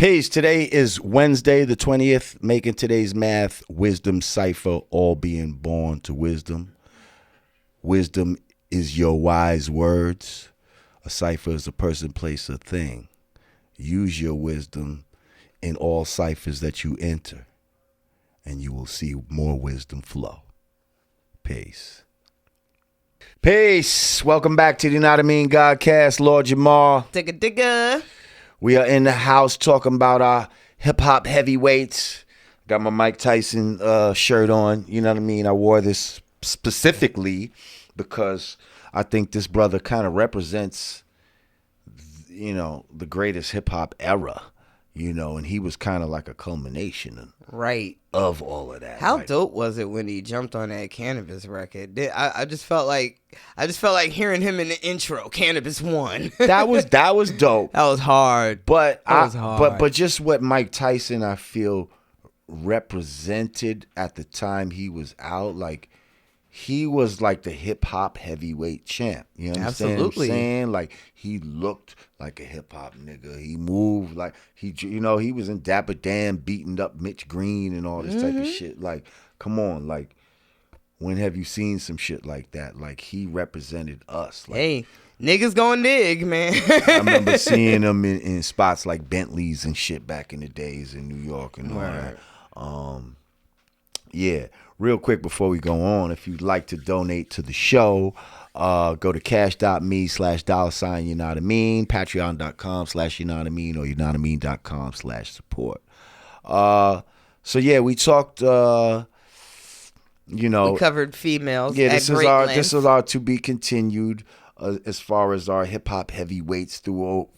Peace. Today is Wednesday the 20th, making today's math, wisdom cipher, all being born to wisdom. Wisdom is your wise words. A cipher is a person, place, or thing. Use your wisdom in all ciphers that you enter, and you will see more wisdom flow. Peace. Peace. Welcome back to the N.W.A. Godcast. Lord Jamar. Digga. We are in the house talking about our hip-hop heavyweights. Got my Mike Tyson shirt on. You know what I mean? I wore this specifically because I think this brother kind of represents, you know, the greatest hip-hop era. You know, and he was kind of like a culmination of all of that. How dope was it when he jumped on that Cannabis record? I just felt like hearing him in the intro. Cannabis 1. That was dope. That was hard. But just what Mike Tyson, I feel, represented at the time he was out, like he was like the hip hop heavyweight champ. You understand Absolutely. what I'm saying? Like he looked like a hip hop nigga. He moved like he was in Dapper Dan beating up Mitch Green and all this type of shit. Like, come on, like when have you seen some shit like that? Like he represented us. Like, hey, niggas gon' dig, man. I remember seeing him in spots like Bentley's and shit back in the days in New York and all that. Yeah. Real quick before we go on, if you'd like to donate to the show, go to cash.me/$, you know what I mean, patreon.com/, you know what I mean, or you know what I mean.com/support. So yeah, we talked, we covered females. Yeah, this is our to be continued as far as our hip hop heavyweights through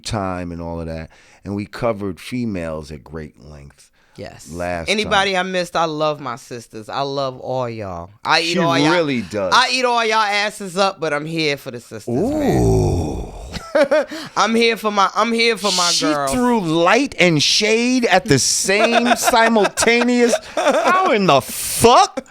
time and all of that, and we covered females at great length. Yes. Anybody time I missed, I love my sisters. I love all y'all. She really does. I eat all y'all asses up, but I'm here for the sisters. Ooh. Man. I'm here for my girl. She threw light and shade at the same simultaneous. How in the fuck?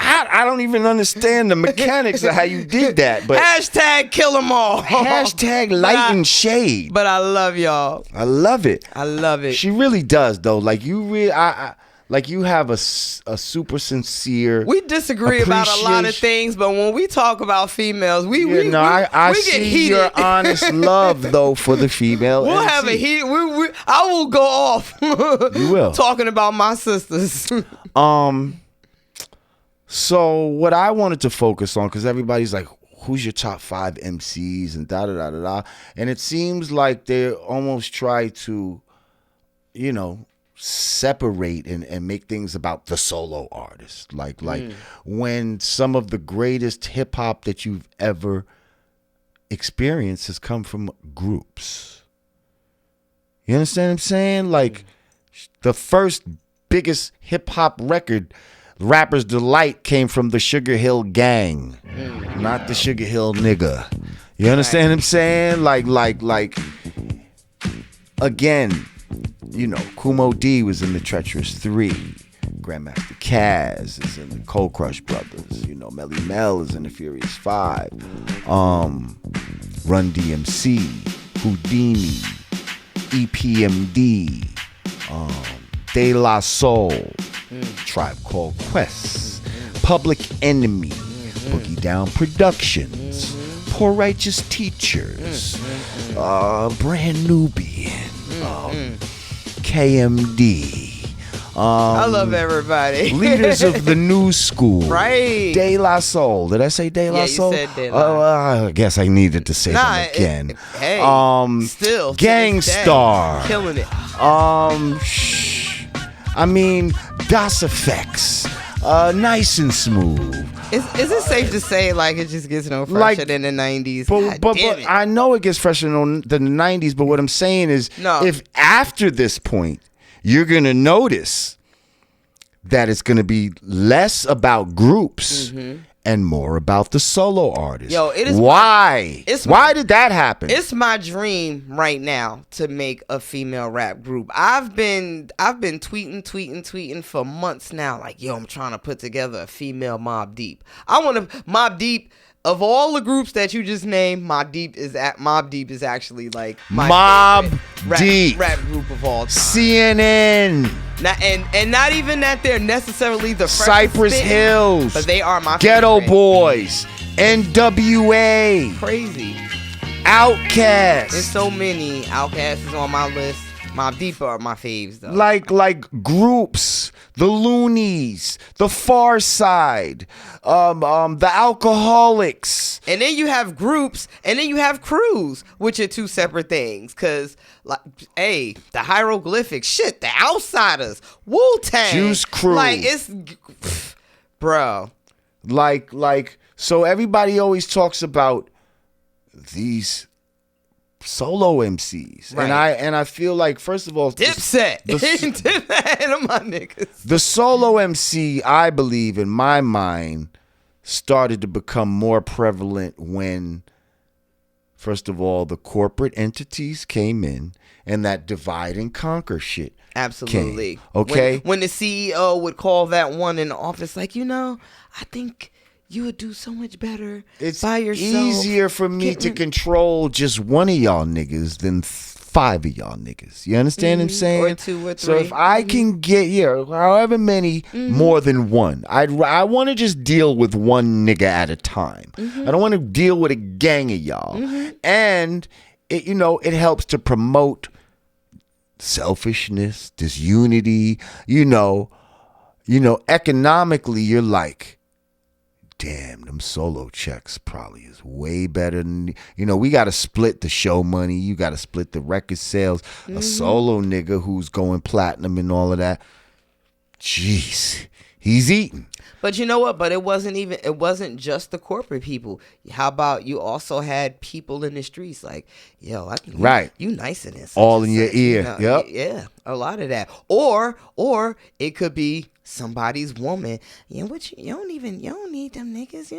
I don't even understand the mechanics of how you did that. But hashtag kill them all. Hashtag light and shade. But I love y'all. I love it. I love it. She really does though. Like you really, like you have a super sincere. We disagree about a lot of things, but when we talk about females, I see get heated. Your honest love though for the female. We'll have a heat. I will go off. You will talking about my sisters. So what I wanted to focus on, because everybody's like, who's your top 5 MCs and da-da-da-da-da. And it seems like they almost try to, separate and make things about the solo artist. Like when some of the greatest hip hop that you've ever experienced has come from groups. You understand what I'm saying? Like the first biggest hip hop record, Rapper's Delight, came from the Sugarhill Gang, not the Sugarhill nigga. You understand what I'm saying? Like, again, Kumo D was in the Treacherous 3. Grandmaster Caz is in the Cold Crush Brothers. Melly Mel is in the Furious 5. Run-DMC, Houdini, EPMD, De La Soul, Tribe Called Quest, Public Enemy, Boogie Down Productions, Poor Righteous Teachers, Brand Nubian, KMD. I love everybody. Leaders of the New School. Right. De La Soul. Did I say De La Soul? Yeah, you said De La. I guess I needed to say them again. Still. Gangstar. Killing it. I mean, Das Effects. Nice and smooth. Is it safe to say like it just gets no fresher than the 90s? But I know it gets fresher than the 90s, but what I'm saying is if after this point you're going to notice that it's going to be less about groups and more about the solo artist. Yo, it is why did that happen? It's my dream right now to make a female rap group. I've been tweeting for months now, like, yo, I'm trying to put together a female Mobb Deep. I want to Mobb Deep. of all the groups that you just named, Mobb Deep is actually like my Mobb Deep rap group of all time. CNN. And not even that they're necessarily the Cypress Hills, but they are my Ghetto favorite. Boys, N.W.A, Crazy. Outkast. There's so many. Outkast is on my list. Mobb Deep are my faves though. Like groups, the Luniz, the Far Side, the Alcoholics. And then you have groups, and then you have crews, which are two separate things. Cause like, hey, the Hieroglyphics, shit, the Outsiders, Wu-Tang, Juice Crew. like it's, bro. Like so everybody always talks about these solo MCs, right. and I feel like, first of all, Dipset, Dipset, my niggas. The solo MC, I believe, in my mind, started to become more prevalent when, first of all, the corporate entities came in and that divide and conquer shit. Absolutely. Came, okay. When the CEO would call that one in the office, like, I think you would do so much better by yourself. It's easier for me to control just one of y'all niggas than 5 of y'all niggas. You understand what I'm saying? Or 2 or 3. So if I can get, however many, more than one, I want to just deal with one nigga at a time. I don't want to deal with a gang of y'all. And it helps to promote selfishness, disunity. Economically, you're like, damn, them solo checks probably is way better than, we got to split the show money. You got to split the record sales. A solo nigga who's going platinum and all of that. Jeez, he's eating. But you know what? But it wasn't just the corporate people. How about you also had people in the streets like, yo, I think you nicer than such all and in your such, ear. Yep. Yeah, a lot of that. Or it could be somebody's woman. You don't need them niggas.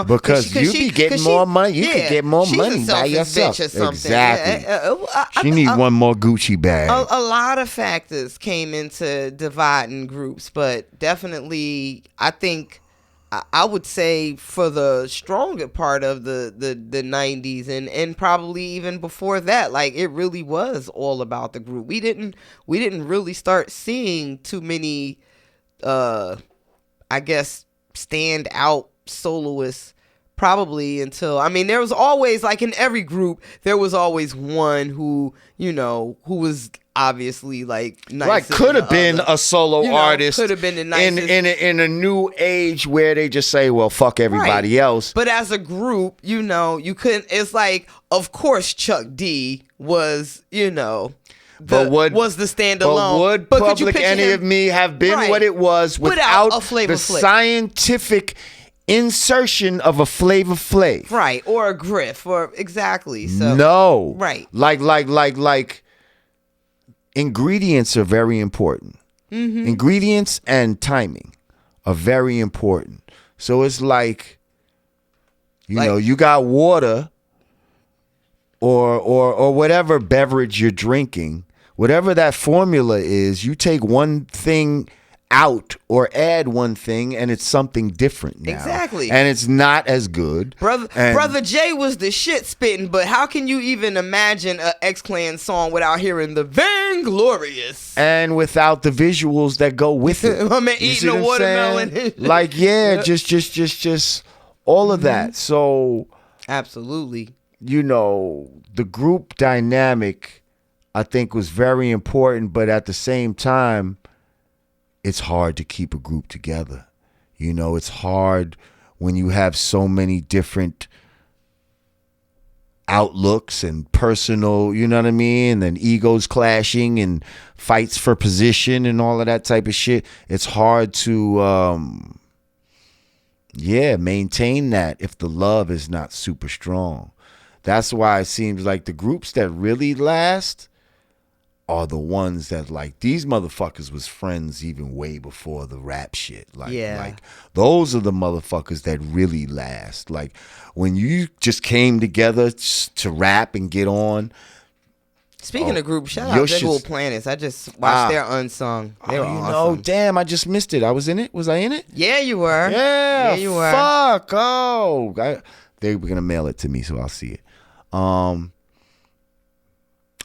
Because you be getting more money. You could get more money by yourself. Bitch or something. Exactly. Yeah, she need one more Gucci bag. A lot of factors came into dividing groups, but definitely I think I would say for the stronger part of the 90s and probably even before that, like it really was all about the group. We didn't really start seeing too many I guess stand out soloists probably until, there was always, like in every group, there was always one who was obviously like nice. Like could have been a solo artist. Could have been the nicest. In a new age where they just say, well, fuck everybody else. But as a group, you couldn't, it's like, of course Chuck D was, was the standalone. But would Public Enemy have been what it was without a Flavor the Flav? Scientific insertion of a Flavor Flav? Right, or a Griff, or exactly. So no. Right. Like ingredients are very important. Ingredients and timing are very important. So it's like, you got water or whatever beverage you're drinking, whatever that formula is, you take one thing out or add one thing and it's something different now. Exactly. And it's not as good. Brother Jay was the shit spitting, but how can you even imagine a X-Clan song without hearing the Vainglorious? And without the visuals that go with it. My man eating a watermelon. Like, just all of that. So absolutely. The group dynamic, I think, was very important, but at the same time, it's hard to keep a group together. It's hard when you have so many different outlooks and personal, you know what I mean? And then egos clashing and fights for position and all of that type of shit. It's hard to, maintain that if the love is not super strong. That's why it seems like the groups that really last are the ones that, like, these motherfuckers was friends even way before the rap shit. Like those are the motherfuckers that really last. Like when you just came together to rap and get on, Speaking of groups, shout out Digga Planets. I just watched their Unsung. They were awesome. Damn, I just missed it. I was in it. Was I in it? Yeah, you were. Yeah, you were. Fuck. Oh, they were gonna mail it to me, so I'll see it.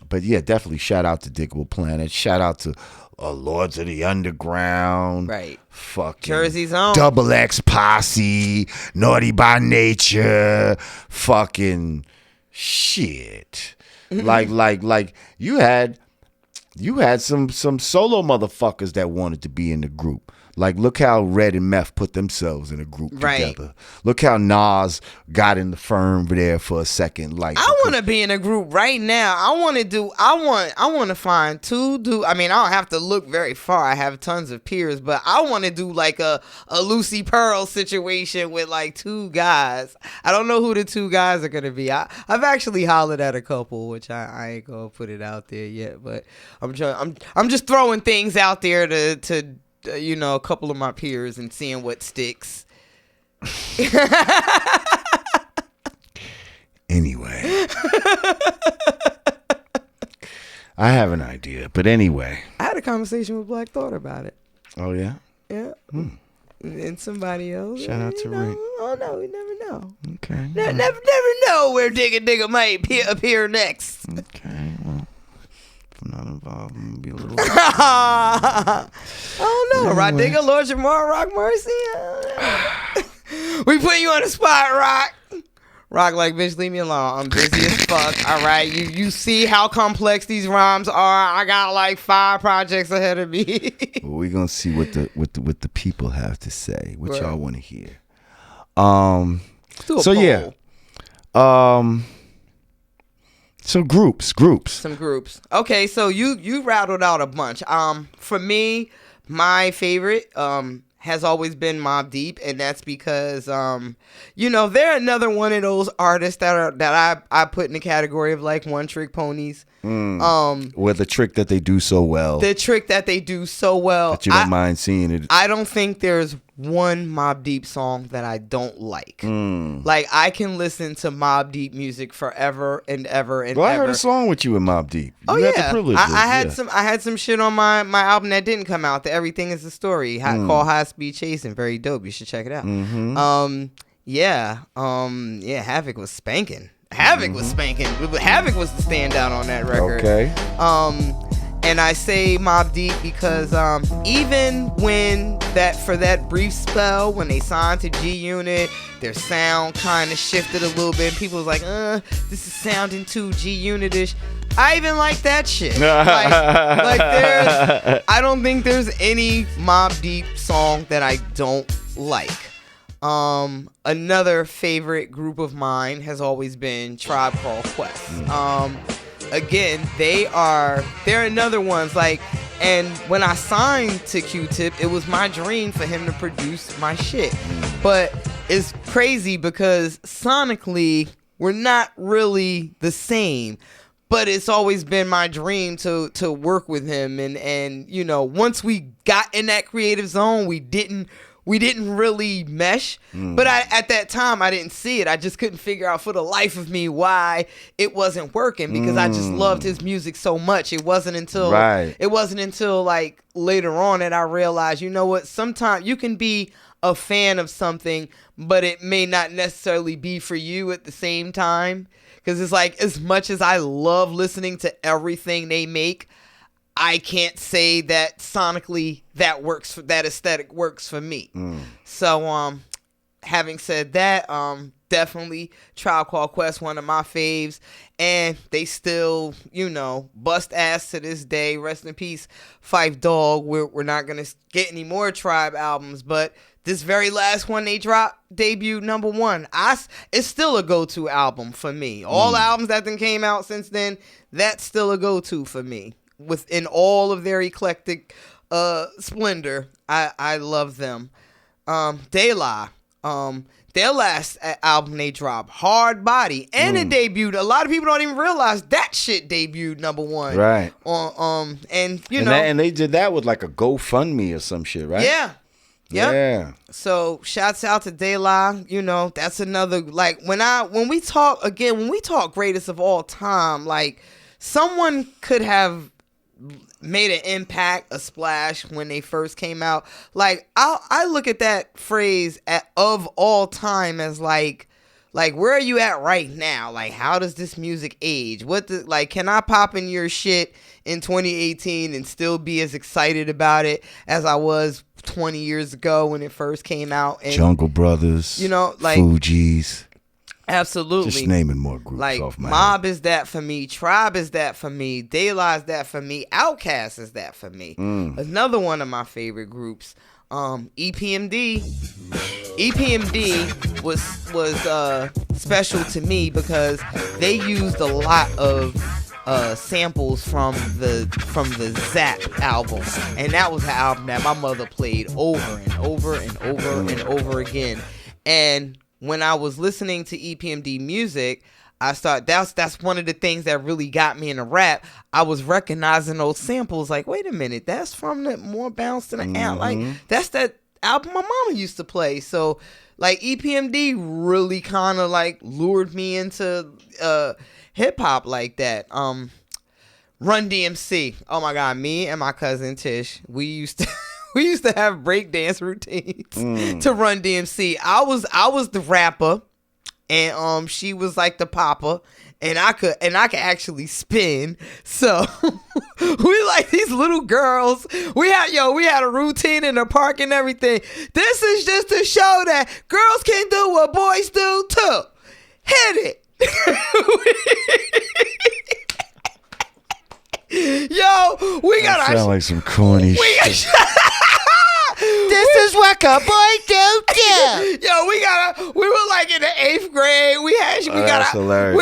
But yeah, definitely shout out to Digga Planet. Shout out to Lords of the Underground. Right. Fucking Jersey's own. Double X Posse. Naughty by Nature. Fucking shit. Like you had some solo motherfuckers that wanted to be in the group. Like, look how Red and Meth put themselves in a group together. Look how Nas got in the firm there for a second. Like, I want to be in a group right now. I want to find two dudes. I mean, I don't have to look very far. I have tons of peers, but I want to do like a Lucy Pearl situation with like two guys. I don't know who the two guys are gonna be. I've actually hollered at a couple, which I ain't gonna put it out there yet. But I'm just throwing things out there to a couple of my peers and seeing what sticks. Anyway. I have an idea, but anyway. I had a conversation with Black Thought about it. Oh, yeah? Yeah. And somebody else. Shout out to Rick. Oh, no, we never know. Okay. Never know where Digga might appear next. Okay, well. I'm not involved. I'm gonna be a little. Oh no, Rah Digga, Lord Jamar, Rock Mercy. We put you on the spot, Rock. Rock, like, bitch, leave me alone. I'm busy as fuck. All right, you see how complex these rhymes are. I got like 5 projects ahead of me. Well, we're gonna see what the people have to say. What y'all want to hear? So yeah. So groups. Some groups. Okay, so you rattled out a bunch. For me, my favorite has always been Mobb Deep, and that's because they're another one of those artists that I put in the category of like one trick ponies. With the trick that they do so well. The trick that they do so well. That you don't mind seeing it. I don't think there's one Mobb Deep song that I don't like. Like, I can listen to Mobb Deep music forever and ever and ever. I heard a song with you in Mobb Deep. You had the privilege. I had some shit on my album that didn't come out. The Everything Is a Story. Called High Speed Chasing. Very dope. You should check it out. Havoc was spanking. Havoc was spanking. Havoc was the standout on that record. Okay. And I say Mobb Deep because even when for that brief spell when they signed to G Unit, their sound kind of shifted a little bit. And people was like, this is sounding too G Unit-ish. I even like that shit. I don't think there's any Mobb Deep song that I don't like. Another favorite group of mine has always been Tribe Called Quest. Again, they're another ones like, and when I signed to Q-Tip, it was my dream for him to produce my shit. But it's crazy because sonically, we're not really the same. But it's always been my dream to work with him, and once we got in that creative zone, we didn't really mesh. But at that time, I didn't see it. I just couldn't figure out for the life of me why it wasn't working, because I just loved his music so much. It wasn't until like later on that I realized, you know what? Sometimes you can be a fan of something, but it may not necessarily be for you at the same time. Because it's like, as much as I love listening to everything they make, I can't say that sonically that aesthetic works for me. So, having said that, definitely Tribe Called Quest, one of my faves, and they still, bust ass to this day. Rest in peace, Phife Dawg. We're not gonna get any more Tribe albums, but this very last one they dropped, debuted #1. It's still a go-to album for me. All albums that then came out since then, that's still a go-to for me. Within all of their eclectic splendor, I love them. De La, their last album they dropped, Hard Body, and it debuted. A lot of people don't even realize that shit debuted #1. Right. And they did that with like a GoFundMe or some shit, right? Yeah. Yep. Yeah. So shouts out to De La. That's another, like, when we talk greatest of all time, like, someone could have made an impact, a splash when they first came out. Like I look at that phrase of all time as like where are you at right now? Like how does this music age? Can I pop in your shit in 2018 and still be as excited about it as I was 20 years ago when it first came out? And, Jungle Brothers, Fugees. Absolutely. Just naming more groups like off my Mobb head. is that for me, Tribe is that for me, De La is that for me, Outkast is that for me. Another one of my favorite groups, EPMD. EPMD was special to me because they used a lot of samples from the Zap album, and that was an album that my mother played over and over and over and over again. And when I was listening to EPMD music, that's one of the things that really got me into rap. I was recognizing those samples like, wait a minute, that's from the More Bounce Than the Amp. Like, that's that album my mama used to play. So, like, EPMD really kind of, like, lured me into hip-hop like that. Run-DMC. Oh, my God. Me and my cousin Tish, we used to... We used to have breakdance routines to Run-DMC. I was the rapper, and she was like the popper, and I could actually spin. So we like these little girls. We had a routine in the park and everything. This is just to show that girls can do what boys do too. Hit it. Yo, we got sound like some corny shit. This is what a boy do. Yo, we were like in the 8th grade. We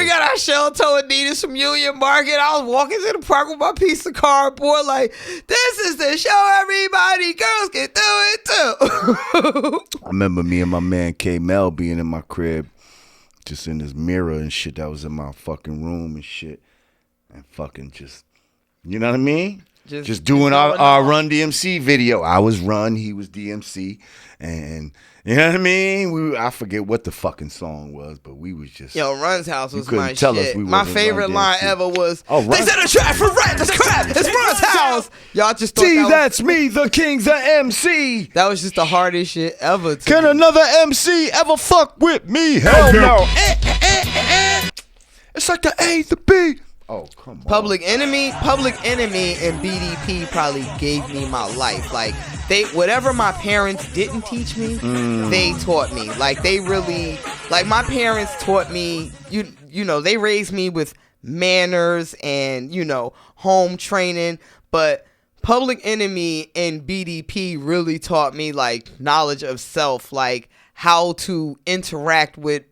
got our shell toe Adidas from Union Market. I was walking to the park with my piece of cardboard like, this is to show everybody girls can do it too. I remember me and my man K Mel being in my crib, just in this mirror and shit that was in my fucking room and shit. And fucking just, you know what I mean? Just doing our Run-DMC video. I was Run, he was DMC, and you know what I mean? I forget what the fucking song was, but we was just... Yo, Run's house was my tell shit. Us we my favorite line ever was, they said a track for rap, that's crap, it's Run's house. Y'all just thought that's me, the king's a MC. That was just the hardest shit ever to Can me. Another MC ever fuck with me? Hell no. It's like the A, the B. Oh, come on. Public Enemy and BDP probably gave me my life. Like, whatever my parents didn't teach me, they taught me. Like, they really, like, my parents taught me, you know, they raised me with manners and, you know, home training, but Public Enemy and BDP really taught me, like, knowledge of self, like, how to interact with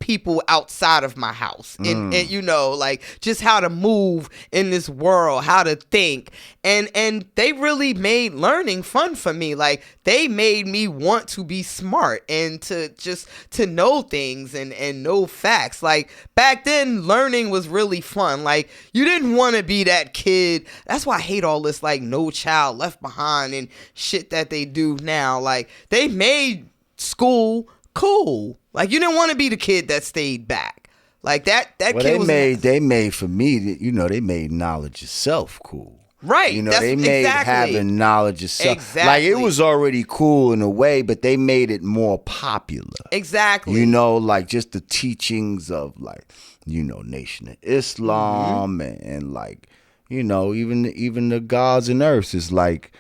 people outside of my house and you know, like, just how to move in this world, how to think, and they really made learning fun for me. Like, they made me want to be smart and to know things and know facts. Like, back then learning was really fun. Like, you didn't want to be that kid. That's why I hate all this, like, No Child Left Behind and shit that they do now. Like, they made school cool. Like, you didn't want to be the kid that stayed back. Like, that kid was... They made, for me, you know, they made knowledge of self cool. Right. You know, they made having knowledge of self. Exactly. Like, it was already cool in a way, but they made it more popular. Exactly. You know, like, just the teachings of, like, you know, Nation of Islam and like, you know, even the gods and earths is like,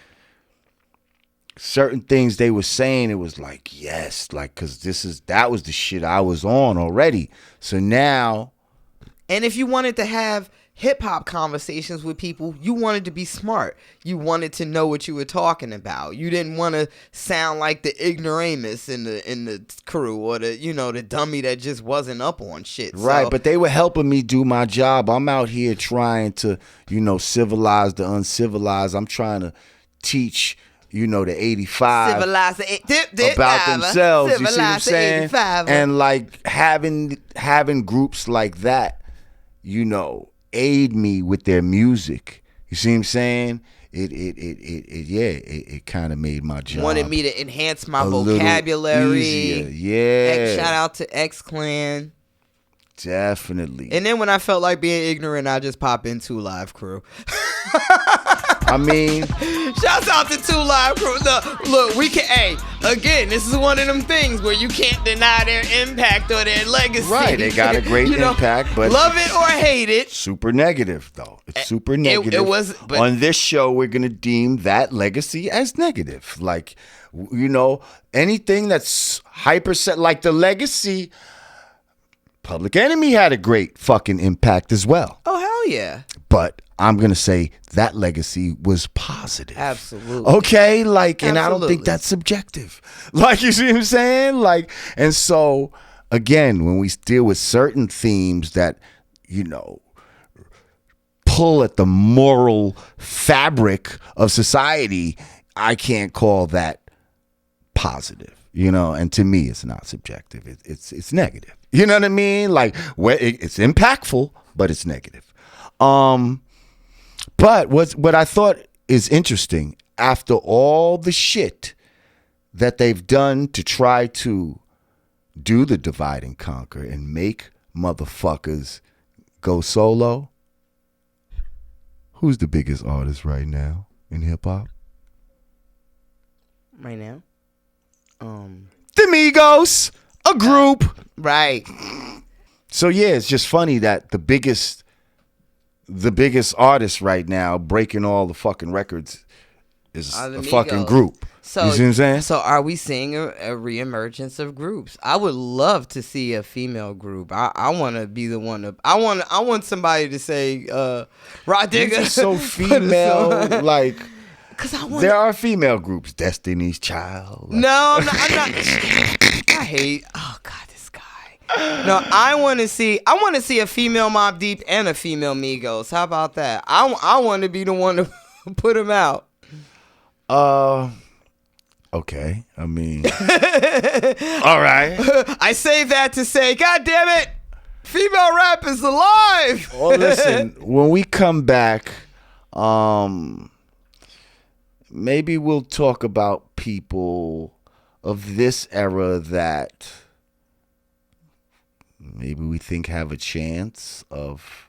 certain things they were saying, it was like, yes, like, because that was the shit I was on already. So now, and if you wanted to have hip-hop conversations with people, you wanted to be smart. You wanted to know what you were talking about. You didn't want to sound like the ignoramus in the crew, or the, you know, the dummy that just wasn't up on shit. Right, but they were helping me do my job. I'm out here trying to, you know, civilize the uncivilized. I'm trying to teach, you know, the 85 about themselves. You see what I'm saying? And like having groups like that, you know, aid me with their music. You see what I'm saying? It kind of made my job. Wanted me to enhance my vocabulary. Yeah. Shout out to X Clan. Definitely. And then when I felt like being ignorant, I just pop in 2 Live Crew. I mean, shouts out to 2 Live Crew. Look, we can. Hey, again, this is one of them things where you can't deny their impact or their legacy. Right, they got a great impact, but love it or hate it. Super negative, though. It's super negative. It was. But on this show, we're gonna deem that legacy as negative. Like, anything that's hyperset, like the legacy. Public Enemy had a great fucking impact as well. Oh, hell yeah. But I'm going to say that legacy was positive. Absolutely. Okay? And I don't think that's subjective. You see what I'm saying? And so, again, when we deal with certain themes that, pull at the moral fabric of society, I can't call that positive. And to me, it's not subjective. It's negative. You know what I mean? It's impactful, but it's negative. But what I thought is interesting, after all the shit that they've done to try to do the divide and conquer and make motherfuckers go solo, who's the biggest artist right now in hip hop? Right now? The Migos, a group. Right. So yeah, it's just funny that the biggest artist right now breaking all the fucking records is a fucking group. So, you see what I'm saying? So are we seeing a re-emergence of groups? I would love to see a female group. I want to be the one to. I want somebody to say, Rah Digga. So female, there are female groups, Destiny's Child. No, I'm not. I hate. Oh God, this guy. No, I want to see a female Mobb Deep and a female Migos. How about that? I want to be the one to put them out. Okay. I mean, all right. I say that to say, God damn it, female rap is alive. Well, listen, when we come back, maybe we'll talk about people of this era that maybe we think have a chance of,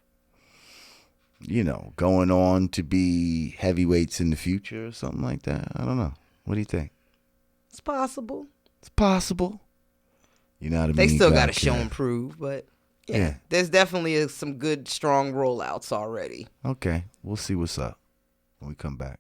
going on to be heavyweights in the future or something like that. I don't know. What do you think? It's possible. It's possible. You know what I mean? They still got to show and prove, but yeah. There's definitely some good, strong rollouts already. Okay. We'll see what's up when we come back.